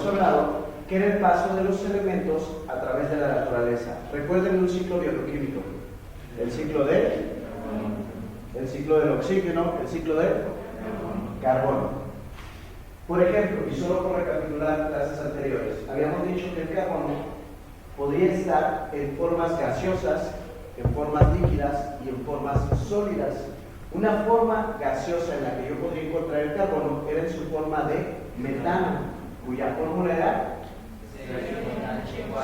hablado, que era el paso de los elementos a través de la naturaleza. Recuerden un ciclo bioquímico: el ciclo del oxígeno, el ciclo del carbono. Por ejemplo, y solo por recapitular clases anteriores, habíamos dicho que el carbono podría estar en formas gaseosas, en formas líquidas y en formas sólidas. Una forma gaseosa en la que yo podría encontrar el carbono era en su forma de metano, cuya fórmula era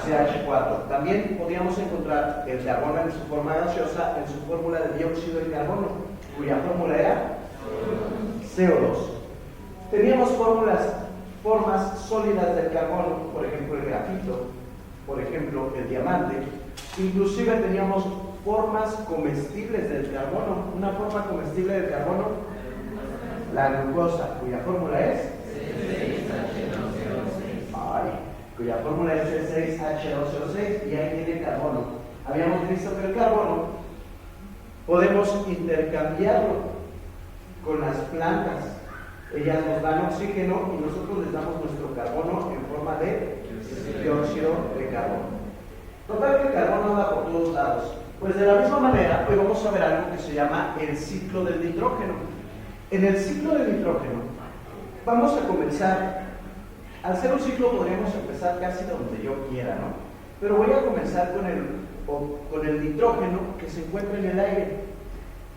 CH4. También podríamos encontrar el carbono en su forma gaseosa en su fórmula de dióxido de carbono, cuya fórmula era CO2. Teníamos formas sólidas del carbono, por ejemplo el grafito, por ejemplo el diamante. Inclusive teníamos formas comestibles del carbono. Una forma comestible del carbono, la glucosa, cuya fórmula es cuya fórmula es C6H12O6, y ahí tiene carbono. Habíamos visto que el carbono podemos intercambiarlo con las plantas. Ellas nos dan oxígeno y nosotros les damos nuestro carbono en forma de dióxido de carbono. Total que el carbono anda por todos lados. Pues de la misma manera, hoy vamos a ver algo que se llama el ciclo del nitrógeno. En el ciclo del nitrógeno vamos a comenzar. Al ser un ciclo podríamos empezar casi donde yo quiera, ¿no? Pero voy a comenzar con el nitrógeno que se encuentra en el aire.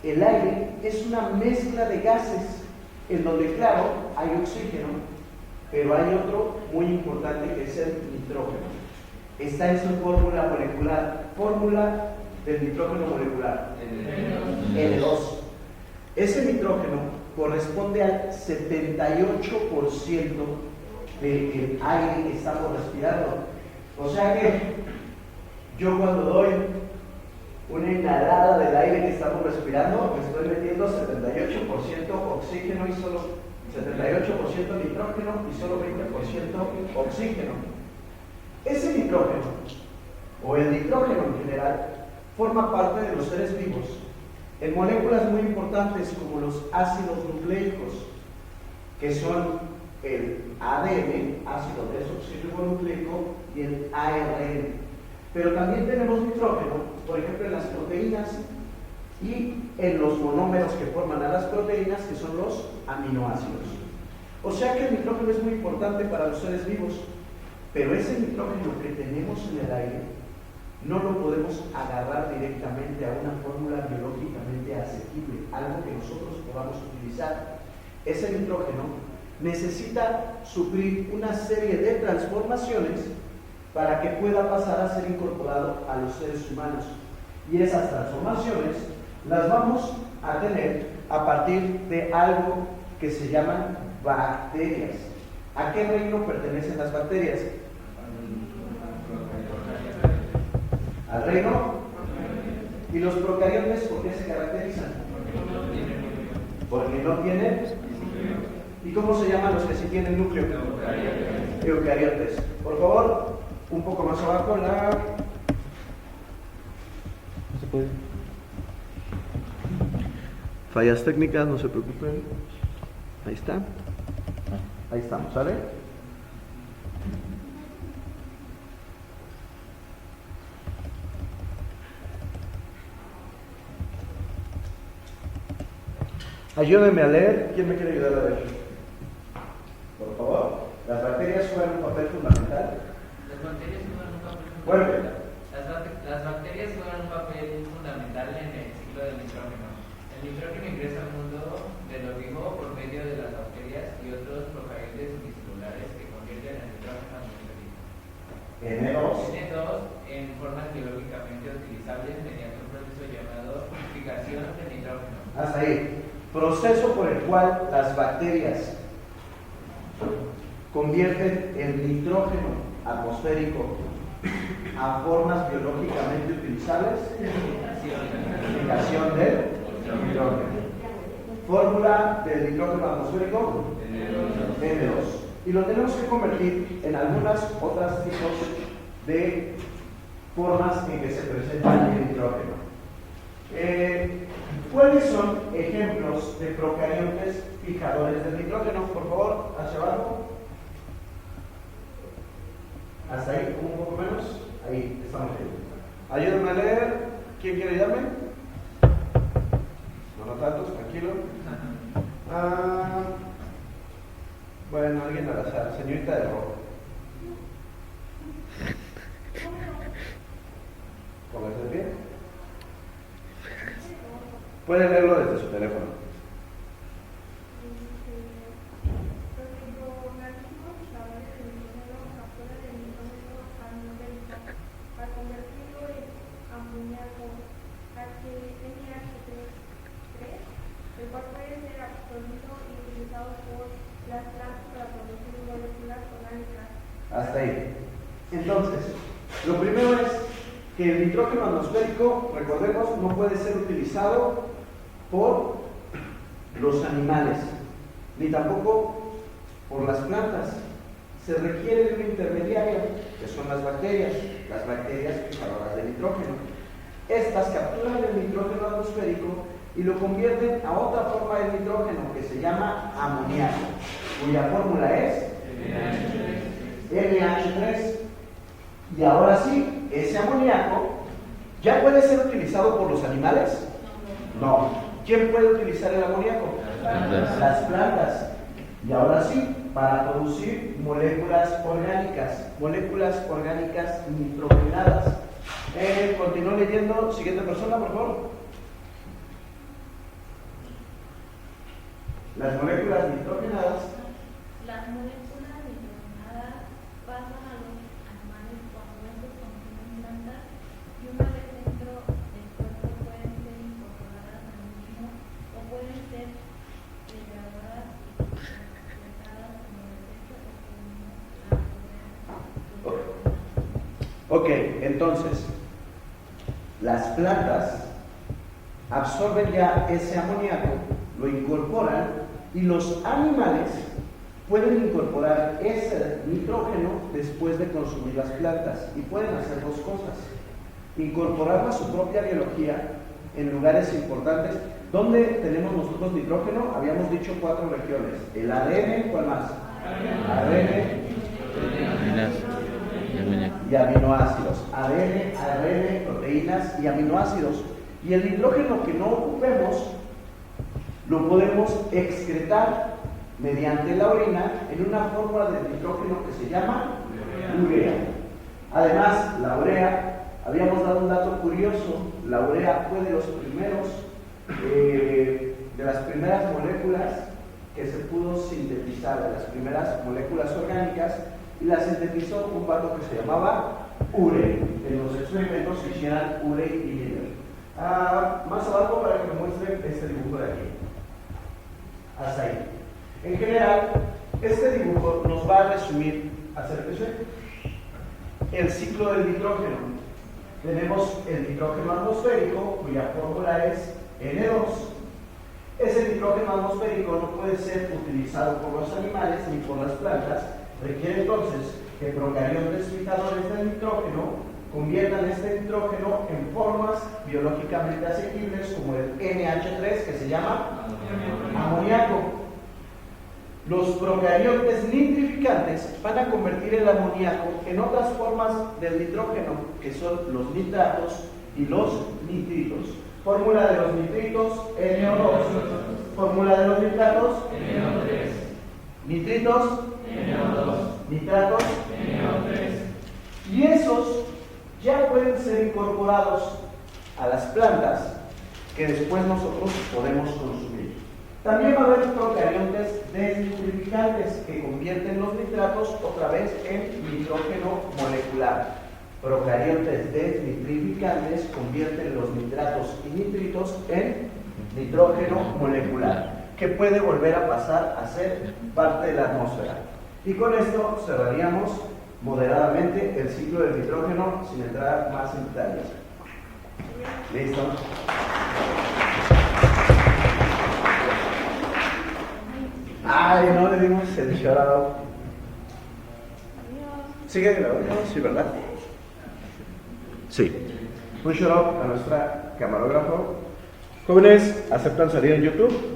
El aire es una mezcla de gases en donde, claro, hay oxígeno, pero hay otro muy importante que es el nitrógeno. Está en su fórmula molecular, fórmula del nitrógeno molecular, N2. Ese nitrógeno corresponde al 78% del aire que estamos respirando. O sea que yo cuando doy una inhalada del aire que estamos respirando, me estoy metiendo 78% oxígeno y solo 78% nitrógeno y solo 20% oxígeno. Ese nitrógeno, o el nitrógeno en general, forma parte de los seres vivos en moléculas muy importantes como los ácidos nucleicos, que son el ADN, ácido desoxirribonucleico, y el ARN. Pero también tenemos nitrógeno, por ejemplo, en las proteínas y en los monómeros que forman a las proteínas, que son los aminoácidos. O sea que el nitrógeno es muy importante para los seres vivos, pero ese nitrógeno que tenemos en el aire no lo podemos agarrar directamente a una fórmula biológicamente asequible, algo que nosotros podamos utilizar. Ese nitrógeno necesita sufrir una serie de transformaciones para que pueda pasar a ser incorporado a los seres humanos. Y esas transformaciones las vamos a tener a partir de algo que se llaman bacterias. ¿A qué reino pertenecen las bacterias? ¿Al reino? ¿Y los procariontes por qué se caracterizan? Porque no tienen. ¿Y cómo se llaman los que sí tienen núcleo? Eucariontes. Por favor, un poco más abajo la... No se puede. Fallas técnicas, no se preocupen. Ahí está. Ahí estamos, ¿sale? Ayúdenme a leer. ¿Quién me quiere ayudar a leer? Por favor. Las bacterias juegan un papel fundamental. Las bacterias juegan un papel fundamental. Bueno, Las bacterias juegan un papel fundamental en el ciclo del nitrógeno. El nitrógeno ingresa al mundo de lo vivo por medio de las bacterias y otros procariontes unicelulares que convierten el nitrógeno atmosférico. N2 en formas biológicamente utilizables mediante un proceso llamado purificación del nitrógeno. Hasta ahí. Proceso por el cual las bacterias convierten el nitrógeno atmosférico a formas biológicamente utilizables. Purificación del nitrógeno. Fórmula del nitrógeno atmosférico N2. Y lo tenemos que convertir en algunas otras tipos de formas en que se presenta el nitrógeno. ¿Cuáles son ejemplos de procariontes fijadores del nitrógeno? Por favor, hacia abajo. Hasta ahí, un poco menos. Ahí, estamos bien. Ayúdenme a leer. ¿Quién quiere ayudarme? No tantos, tranquilo. Bueno, alguien al azar. Señorita de rojo. Póngase de pie. Puede leerlo desde su teléfono. El cual puede ser absorbido y utilizado por las plantas para producir moléculas orgánicas. Hasta ahí. Entonces, lo primero es que el nitrógeno atmosférico, recordemos, no puede ser utilizado por los animales, ni tampoco por las plantas. Se requiere de un intermediario, que son las bacterias fijadoras de nitrógeno. Estas capturan el nitrógeno atmosférico y lo convierten a otra forma de nitrógeno que se llama amoníaco, cuya fórmula es NH3. Y ahora sí, ese amoníaco ya puede ser utilizado por los animales. No. ¿Quién puede utilizar el amoníaco? Las plantas. Y ahora sí, para producir moléculas orgánicas nitrogenadas. Continúo leyendo. Siguiente persona, por favor. Las moléculas nitrogenadas. Las moléculas nitrogenadas pasan a los animales cuando estos contienen plantas y una vez dentro del cuerpo pueden ser incorporadas al mismo o pueden ser degradadas y tratadas como desecho o como Ok, entonces, las plantas absorben ya ese amoníaco, lo incorporan y los animales pueden incorporar ese nitrógeno después de consumir las plantas y pueden hacer dos cosas: incorporarlo a su propia biología en lugares importantes. ¿Dónde tenemos nosotros nitrógeno? Habíamos dicho 4 regiones: el ADN, ¿cuál más? ADN y aminoácidos. ADN, proteínas y aminoácidos. Y el nitrógeno que no ocupemos lo podemos excretar mediante la orina en una fórmula de nitrógeno que se llama urea. Además, la urea, habíamos dado un dato curioso: la urea fue de las primeras moléculas que se pudo sintetizar, de las primeras moléculas orgánicas, y la sintetizó un vato que se llamaba Urey. En los experimentos se hicieron Urey y Miller. Más abajo, para que me muestren este dibujo de aquí. Hasta ahí. En general, este dibujo nos va a resumir, acérquese, el ciclo del nitrógeno. Tenemos el nitrógeno atmosférico, cuya fórmula es N2. Ese nitrógeno atmosférico no puede ser utilizado por los animales ni por las plantas. Requiere entonces que procariontes fijadores del nitrógeno conviertan este nitrógeno en formas biológicamente asequibles como el NH3, que se llama amoníaco. Los procariontes nitrificantes van a convertir el amoníaco en otras formas del nitrógeno, que son los nitratos y los nitritos. Fórmula de los nitritos, NO2. Fórmula de los nitratos, NO3. Nitritos, NO2. Nitratos, NO3. Y esos ya pueden ser incorporados a las plantas que después nosotros podemos consumir. También va a haber procariontes desnitrificantes que convierten los nitratos otra vez en nitrógeno molecular. Procariontes desnitrificantes convierten los nitratos y nitritos en nitrógeno molecular, que puede volver a pasar a ser parte de la atmósfera. Y con esto cerraríamos moderadamente el ciclo del nitrógeno sin entrar más en detalles. ¿Listo? Ay, no le dimos el shout out. ¿Sigue grabando? Sí, ¿verdad? Sí. Un shout out a nuestra camarógrafo. Jóvenes, ¿aceptan salir en YouTube?